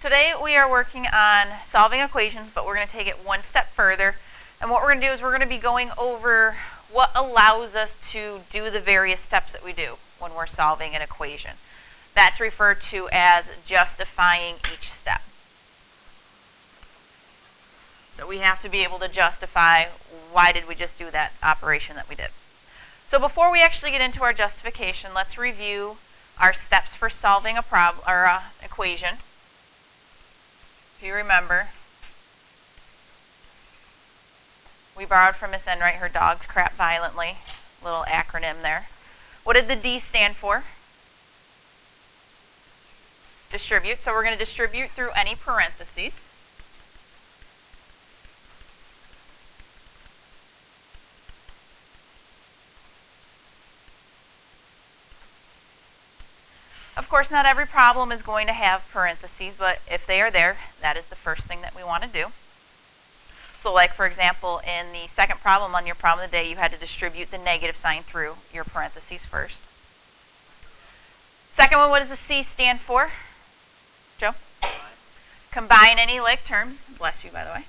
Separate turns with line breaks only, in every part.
Today we are working on solving equations, but we're going to take it one step further. And what we're going to do is we're going to be going over what allows us to do the various steps that we do when we're solving an equation. That's referred to as justifying each step. So we have to be able to justify why did we just do that operation that we did. So before we actually get into our justification, let's review our steps for solving a problem or equation. If you remember, we borrowed from Miss Enright her dogs crap violently. Little acronym there. What did the D stand for? Distribute. So we're going to distribute through any parentheses. Of course, not every problem is going to have parentheses, but if they are there, that is the first thing that we want to do. So like, for example, in the second problem on your problem of the day, you had to distribute the negative sign through your parentheses first. Second one, what does the C stand for? Joe? Combine any like terms. Bless you, by the way.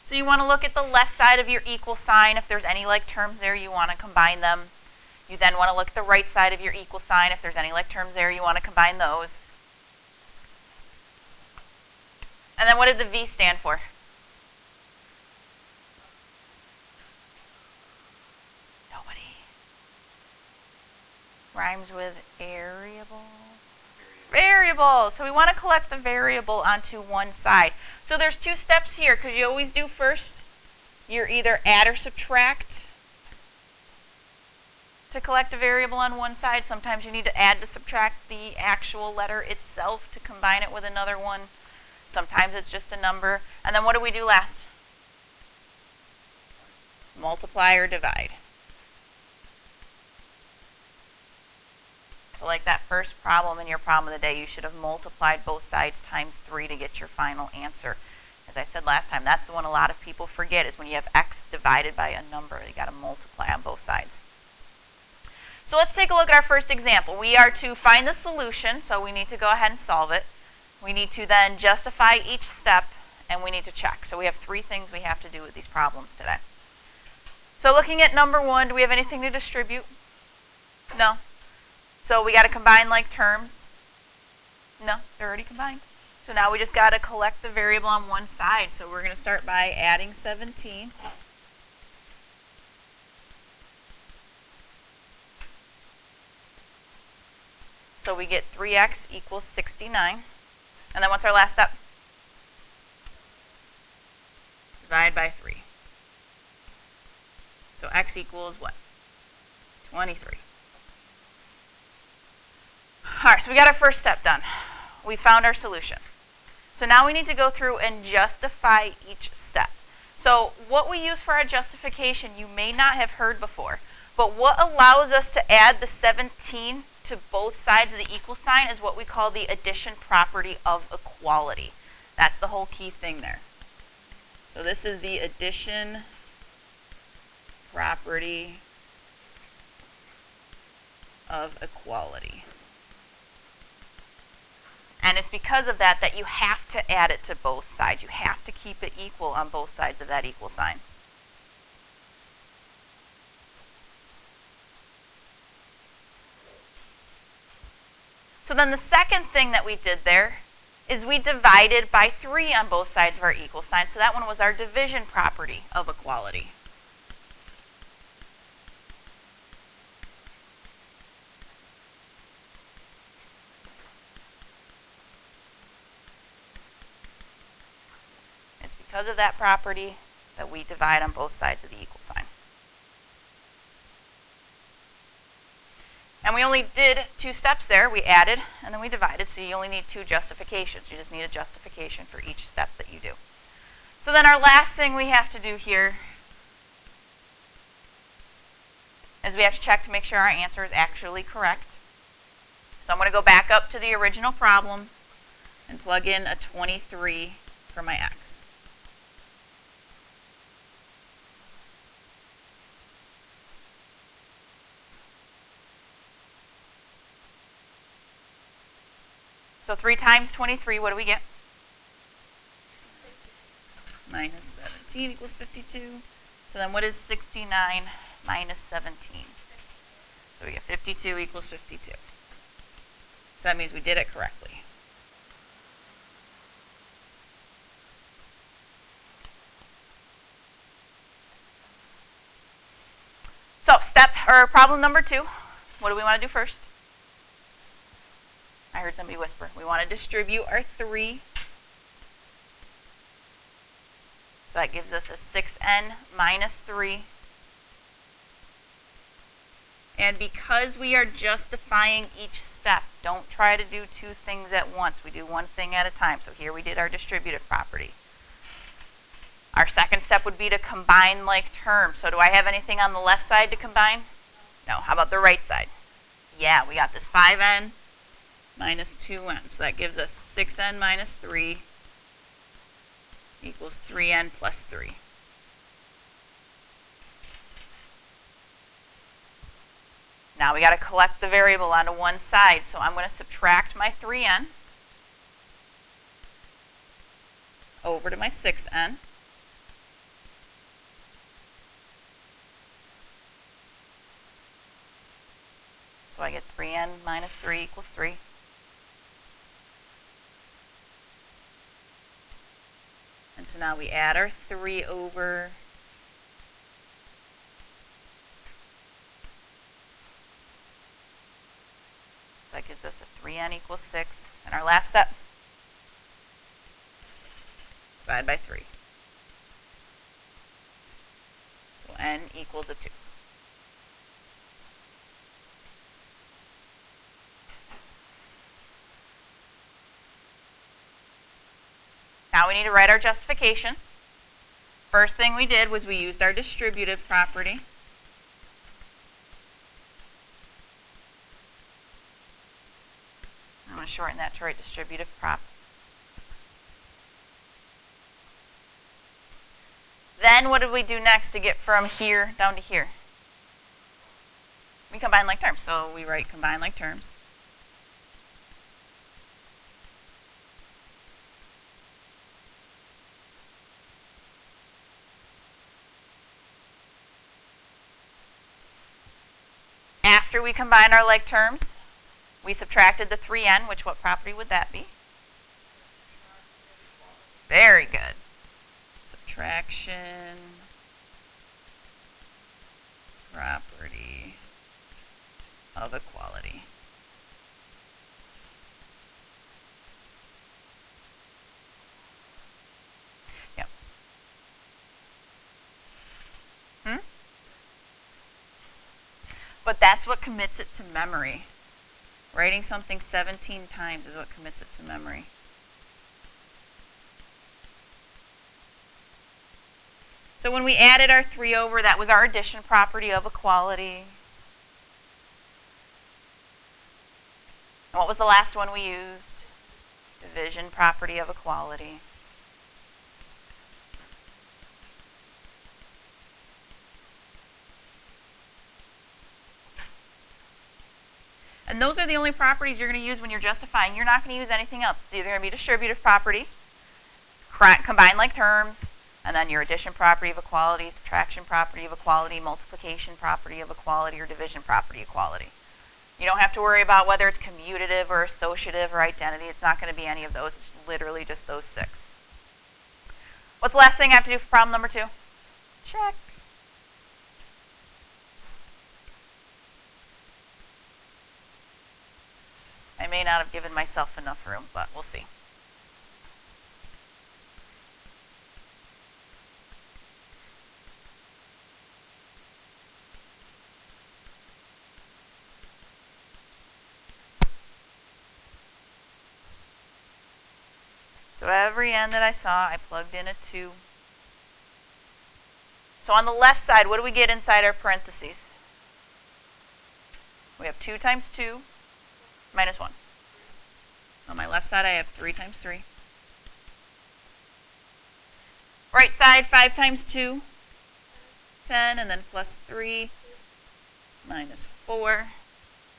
So you want to look at the left side of your equal sign. If there's any like terms there, you want to combine them. You then want to look at the right side of your equal sign. If there's any like terms there, you want to combine those. And then what did the V stand for? Nobody. Rhymes with variable. Variable. So we want to collect the variable onto one side. So there's two steps here, because you always do first, you're either add or subtract to collect a variable on one side. Sometimes you need to add to subtract the actual letter itself to combine it with another one. Sometimes it's just a number. And then what do we do last? Multiply or divide. So like that first problem in your problem of the day, you should have multiplied both sides times 3 to get your final answer. As I said last time, that's the one a lot of people forget, is when you have x divided by a number, you got to multiply on both sides. So let's take a look at our first example. We are to find the solution, so we need to go ahead and solve it. We need to then justify each step, and we need to check. So we have 3 things we have to do with these problems today. So looking at number 1, do we have anything to distribute? No. So we got to combine like terms. No, they're already combined. So now we just got to collect the variable on one side. So we're going to start by adding 17. So we get 3x equals 69. And then what's our last step? Divide by 3. So x equals what? 23. Alright, so we got our first step done. We found our solution. So now we need to go through and justify each step. So what we use for our justification you may not have heard before, but what allows us to add the 17 to both sides of the equal sign is what we call the addition property of equality. That's the whole key thing there. So this is the addition property of equality. And it's because of that that you have to add it to both sides. You have to keep it equal on both sides of that equal sign. So then the second thing that we did there is we divided by 3 on both sides of our equal sign. So that one was our division property of equality. Because of that property that we divide on both sides of the equal sign. And we only did 2 steps there. We added and then we divided, so you only need 2 justifications. You just need a justification for each step that you do. So then our last thing we have to do here is we have to check to make sure our answer is actually correct. So I'm going to go back up to the original problem and plug in a 23 for my x. So 3 times 23, what do we get? Minus 17 equals 52. So then what is 69 minus 17? So we get 52 equals 52. So that means we did it correctly. So problem number 2. What do we want to do first? I heard somebody whisper. We want to distribute our 3. So that gives us a 6n minus 3. And because we are justifying each step, don't try to do 2 things at once. We do 1 thing at a time. So here we did our distributive property. Our second step would be to combine like terms. So do I have anything on the left side to combine? No. How about the right side? Yeah, we got this 5n minus 2n. So that gives us 6n minus 3 equals 3n plus 3. Now we got to collect the variable onto one side. So I'm going to subtract my 3n over to my 6n. So I get 3n minus 3 equals 3. And so now we add our 3 over. So that gives us a 3n equals 6. And our last step, divide by 3. So n equals a 2. Now we need to write our justification. First thing we did was we used our distributive property. I'm going to shorten that to write distributive prop. Then what did we do next to get from here down to here? We combine like terms. So we write combine like terms. After we combine our like terms, we subtracted the 3n, which what property would that be? Very good. Subtraction property of equality. Yep. But that's what commits it to memory. Writing something 17 times is what commits it to memory. So when we added our 3 over, that was our addition property of equality. And what was the last one we used? Division property of equality. And those are the only properties you're going to use when you're justifying. You're not going to use anything else. It's either going to be distributive property, combine like terms, and then your addition property of equality, subtraction property of equality, multiplication property of equality, or division property of equality. You don't have to worry about whether it's commutative or associative or identity. It's not going to be any of those. It's literally just those 6. What's the last thing I have to do for problem number 2? Check. I may not have given myself enough room, but we'll see. So every n that I saw, I plugged in a 2. So on the left side, what do we get inside our parentheses? We have 2 times 2 minus 1. On my left side, I have 3 times 3. Right side, 5 times 2, 10, and then plus 3 minus 4.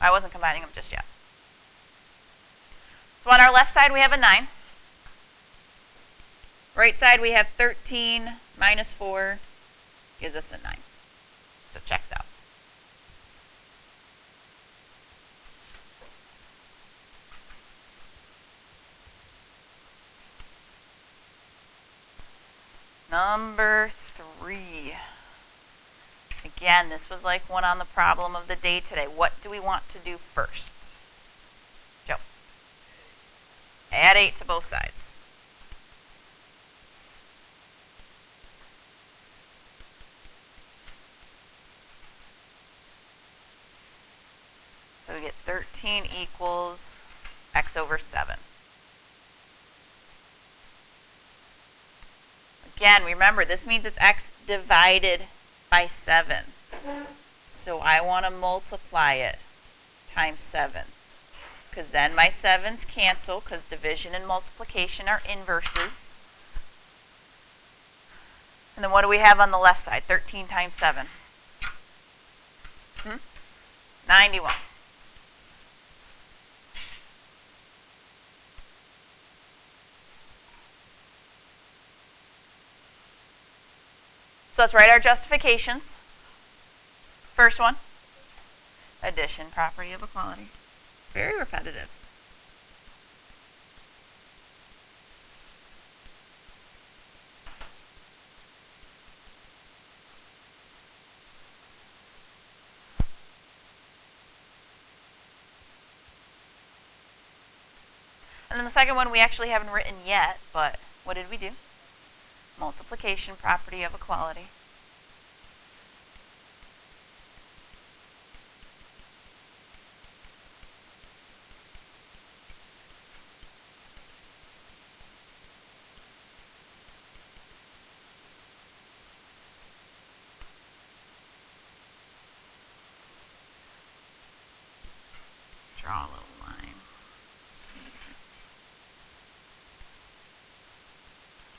I wasn't combining them just yet. So on our left side we have a 9. Right side we have 13 minus 4 gives us a 9. So it checks out. Number 3. Again, this was like one on the problem of the day today. What do we want to do first? Joe. Add 8 to both sides. So we get 13 equals x over 7. Again, remember, this means it's x divided by 7. So I want to multiply it times 7. Because then my 7's cancel, because division and multiplication are inverses. And then what do we have on the left side? 13 times 7. 91. So let's write our justifications. First one, addition, property of equality. Very repetitive. And then the second one we actually haven't written yet, but what did we do? Multiplication, property of equality. Draw a little line.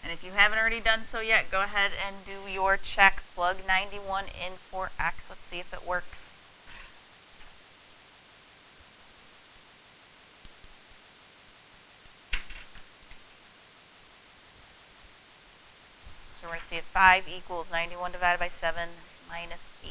And if you haven't already done so yet, go ahead and do your check. Plug 91 in for x. Let's see if it works. So we're going to see if 5 equals 91 divided by 7 minus 8.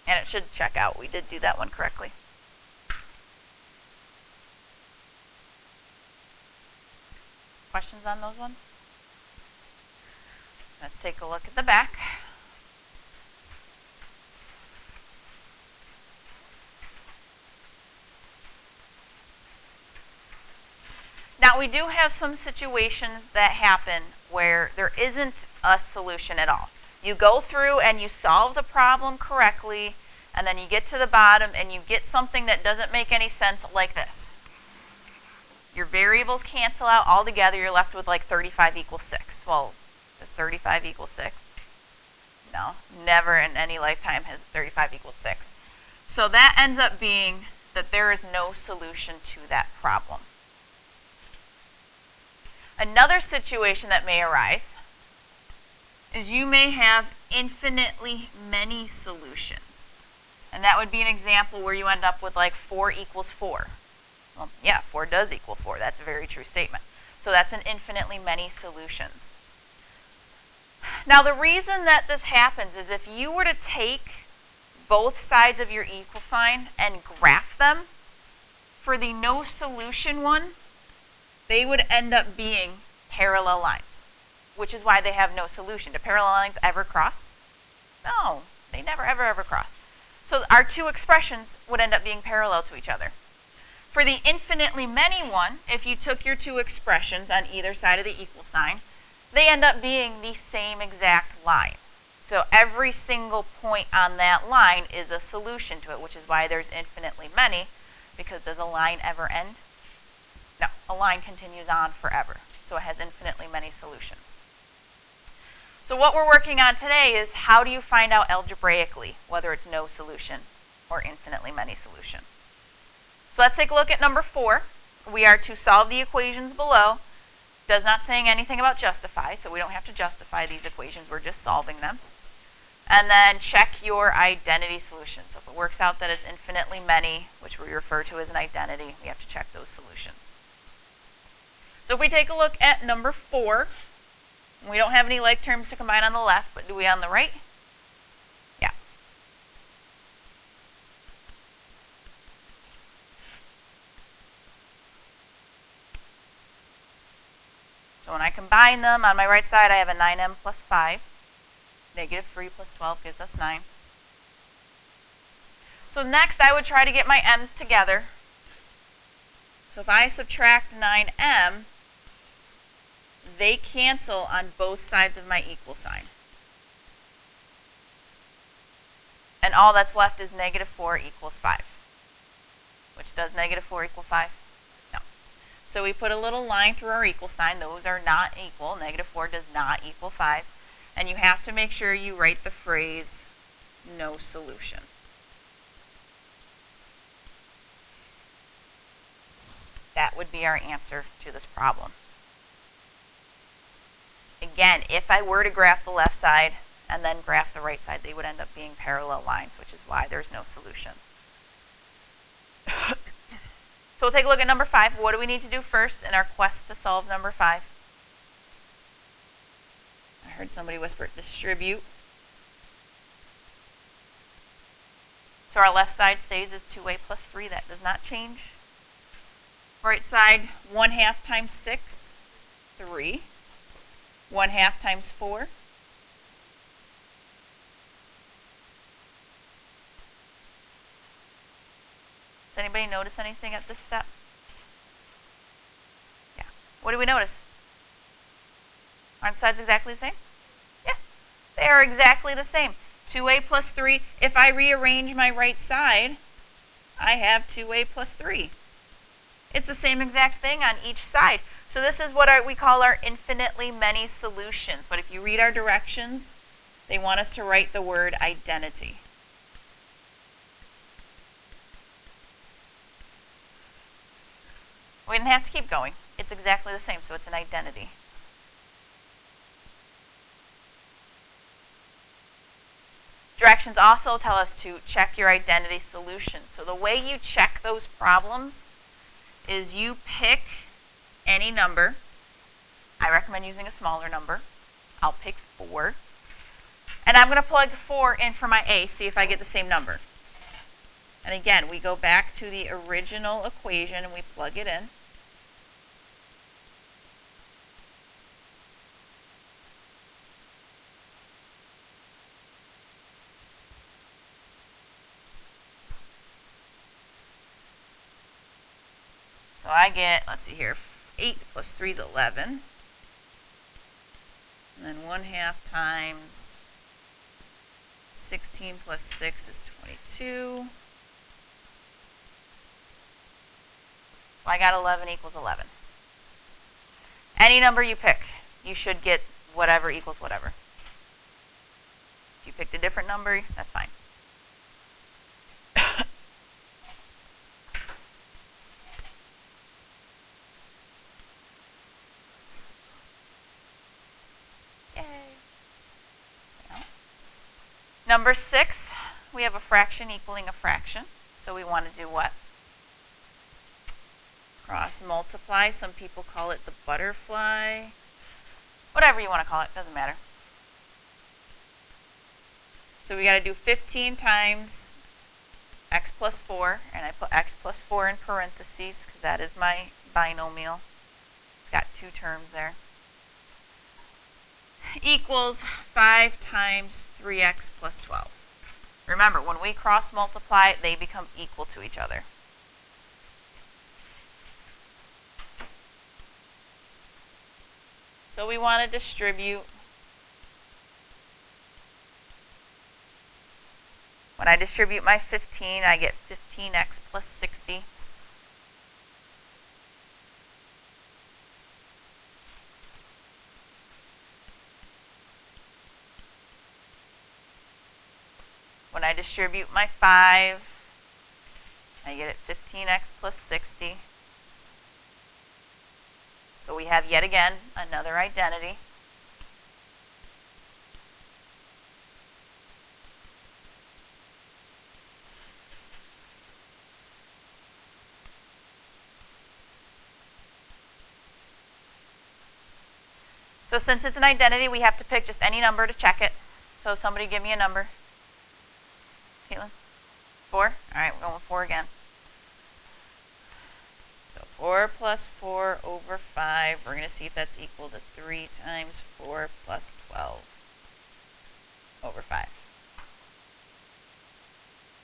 And it should check out. We did do that one correctly. Questions on those ones? Let's take a look at the back. Now we do have some situations that happen where there isn't a solution at all. You go through and you solve the problem correctly, and then you get to the bottom and you get something that doesn't make any sense like this. Your variables cancel out altogether. You're left with like 35 equals 6. Well, does 35 equal 6? No, never in any lifetime has 35 equaled 6. So that ends up being that there is no solution to that problem. Another situation that may arise is you may have infinitely many solutions. And that would be an example where you end up with like 4 equals 4. Well, yeah, 4 does equal 4. That's a very true statement. So that's an infinitely many solutions. Now the reason that this happens is if you were to take both sides of your equal sign and graph them, for the no solution one, they would end up being parallel lines, which is why they have no solution. Do parallel lines ever cross? No, they never ever cross. So our two expressions would end up being parallel to each other. For the infinitely many one, if you took your two expressions on either side of the equal sign, they end up being the same exact line. So every single point on that line is a solution to it, which is why there's infinitely many, because does a line ever end? No, a line continues on forever. So it has infinitely many solutions. So what we're working on today is how do you find out algebraically whether it's no solution or infinitely many solution? So let's take a look at number 4. We are to solve the equations below. Does not saying anything about justify, so we don't have to justify these equations. We're just solving them. And then check your identity solution. So if it works out that it's infinitely many, which we refer to as an identity, we have to check those solutions. So if we take a look at number 4, we don't have any like terms to combine on the left, but do we on the right? Yeah. So when I combine them, on my right side I have a 9m plus 5. Negative 3 plus 12 gives us 9. So next I would try to get my m's together. So if I subtract 9m, they cancel on both sides of my equal sign. And all that's left is negative 4 equals 5. Which does negative 4 equal 5? No. So we put a little line through our equal sign. Those are not equal. Negative 4 does not equal 5. And you have to make sure you write the phrase, no solution. That would be our answer to this problem. Again, if I were to graph the left side and then graph the right side, they would end up being parallel lines, which is why there's no solution. So we'll take a look at number 5. What do we need to do first in our quest to solve number 5? I heard somebody whisper, distribute. So our left side stays as 2a plus 3. That does not change. Right side, 1/2 times 6, 3. 1/2 times 4. Does anybody notice anything at this step? Yeah. What do we notice? Aren't sides exactly the same? Yeah. They are exactly the same. 2a plus 3. If I rearrange my right side, I have 2a plus 3. It's the same exact thing on each side. So this is what we call our infinitely many solutions. But if you read our directions, they want us to write the word identity. We didn't have to keep going. It's exactly the same, so it's an identity. Directions also tell us to check your identity solution. So the way you check those problems is you pick any number. I recommend using a smaller number. I'll pick 4. And I'm going to plug 4 in for my a, see if I get the same number. And again, we go back to the original equation and we plug it in. So I get, let's see here, 8 plus 3 is 11. And then 1/2 times 16 plus 6 is 22. So I got 11 equals 11. Any number you pick, you should get whatever equals whatever. If you picked a different number, that's fine. Number 6, we have a fraction equaling a fraction. So we want to do what? Cross multiply. Some people call it the butterfly. Whatever you want to call it, doesn't matter. So we got to do 15 times x plus 4. And I put x plus 4 in parentheses because that is my binomial. It's got 2 terms there. Equals 5 times 3x plus 12. Remember, when we cross multiply, they become equal to each other. So we want to distribute. When I distribute my 15, I get 15x plus 60. When I distribute my 5, I get it 15x plus 60. So we have yet again another identity. So since it's an identity, we have to pick just any number to check it. So somebody give me a number. Caitlin? 4? All right, we're going with 4 again. So 4 plus 4 over 5. We're going to see if that's equal to 3 times 4 plus 12 over 5.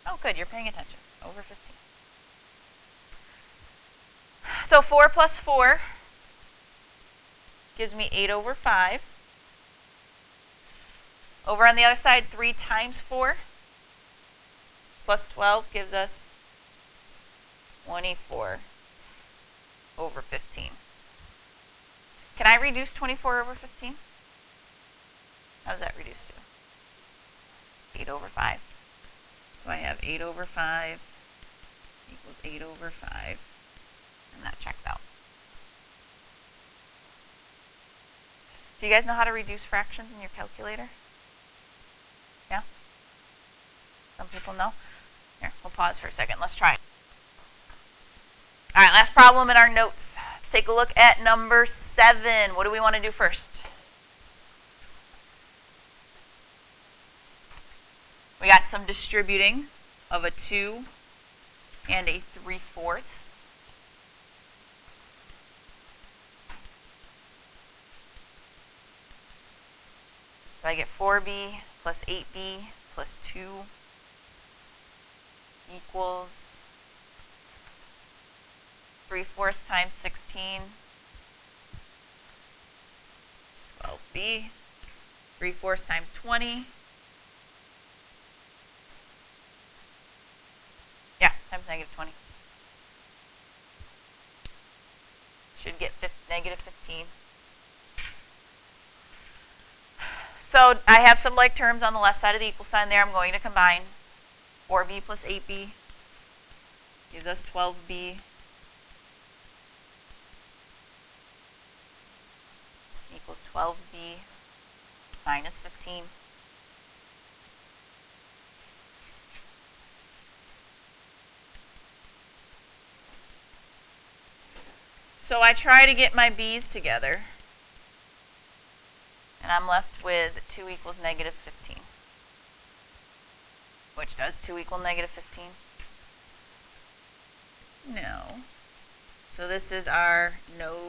Oh, good, you're paying attention. Over 15. So 4 plus 4 gives me 8 over 5. Over on the other side, 3 times 4 plus 12 gives us 24 over 15. Can I reduce 24 over 15? How does that reduce to? 8 over 5. So I have 8 over 5 equals 8 over 5. And that checks out. Do you guys know how to reduce fractions in your calculator? Yeah? Some people know? Here, we'll pause for a second. Let's try it. All right, last problem in our notes. Let's take a look at number 7. What do we want to do first? We got some distributing of a 2 and a 3/4. So I get 4b plus 8b plus 2 equals 3/4 times 16, 12b, 3/4 times 20. Yeah, times negative 20. Should get negative 15. So I have some like terms on the left side of the equal sign there. I'm going to combine 4b plus 8b gives us 12b equals 12b minus 15. So I try to get my b's together, and I'm left with 2 equals negative 15. Which does 2 equal negative 15? No. So this is our no